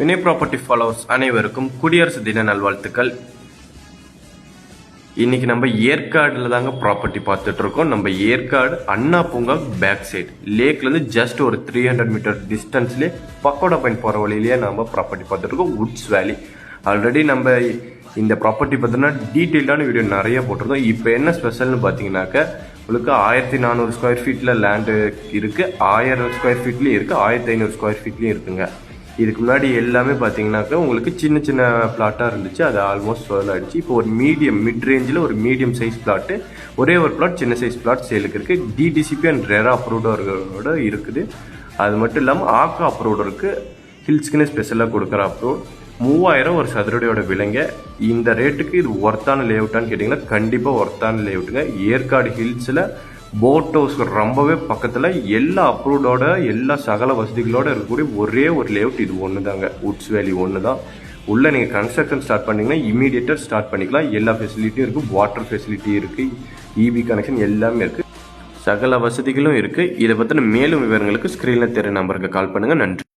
Vinay property followers அனைவருக்கும் குடியரசு தின நல்வாழ்த்துக்கள். இன்னைக்கு நம்ம ஏற்காடுல தாங்க ப்ராப்பர்ட்டி பார்த்துட்டு இருக்கோம். நம்ம ஏற்காடு அண்ணா பூங்கா பேக் சைடு லேக்லேருந்து ஜஸ்ட் ஒரு 300 மீட்டர் டிஸ்டன்ஸ்லேயே பக்கோடா பாயிண்ட் போகிற வழியிலேயே நம்ம ப்ராப்பர்ட்டி பார்த்துட்டு இருக்கோம். வுட்ஸ் வேலி. ஆல்ரெடி நம்ம இந்த ப்ராப்பர்ட்டி பார்த்தோன்னா டீட்டெயில்டான வீடியோ நிறைய போட்டிருந்தோம். இப்போ என்ன ஸ்பெஷல்னு பார்த்தீங்கன்னாக்க உங்களுக்கு 1400 ஸ்கொயர் ஃபீட்டில் லேண்டு இருக்குது, 1000 ஸ்கொயர் ஃபீட்லேயும் இருக்குது, 1500 ஸ்கொயர் ஃபீட்லேயும் இருக்குங்க. இதுக்கு முன்னாடி எல்லாமே பார்த்தீங்கன்னாக்கா உங்களுக்கு சின்ன சின்ன பிளாட்டாக இருந்துச்சு, அது ஆல்மோஸ்ட் சேல் ஆகிடுச்சு. இப்போ ஒரு மிட் ரேஞ்சில் ஒரு மீடியம் சைஸ் பிளாட்டு, ஒரே ஒரு பிளாட் சின்ன சைஸ் பிளாட் சேலுக்கு இருக்குது. டிடிசிபி அண்ட் ரெரா அப்ரூவ்டோட இருக்குது. அது மட்டும் இல்லாமல் ஆக்கா அப்ரூவ்டு இருக்குது. ஹில்ஸ்க்குன்னு ஸ்பெஷலாக கொடுக்குற அப்ரூவ் 3000 ஒரு சதுரடியோட விலைங்க. இந்த ரேட்டுக்கு இது ஒர்த்தான லேஅவுட்டான்னு கேட்டிங்கன்னா கண்டிப்பாக ஒர்த்தான லேஅவுட்டுங்க. ஏற்காடு ஹில்ஸில் போட் ஹவுஸ்க்கு ரொம்பவே பக்கத்தில் எல்லா அப்ரூவ்டோட எல்லா சகல வசதிகளோட இருக்கக்கூடிய ஒரே ஒரு லேஅவுட் இது ஒன்று தாங்க. வுட்ஸ் வேலி ஒன்று தான். உள்ளே நீங்கள் கன்ஸ்ட்ரக்ஷன் ஸ்டார்ட் பண்ணிங்கன்னா இமீடியட்டாக ஸ்டார்ட் பண்ணிக்கலாம். எல்லா ஃபெசிலிட்டியும் இருக்குது. வாட்டர் ஃபெசிலிட்டி இருக்குது, இபி கனெக்ஷன் எல்லாமே இருக்குது, சகல வசதிகளும் இருக்குது. இதை பற்றின மேலும் விவரங்களுக்கு ஸ்க்ரீனில் தெரிய நம்பருக்கு கால் பண்ணுங்கள். நன்றி.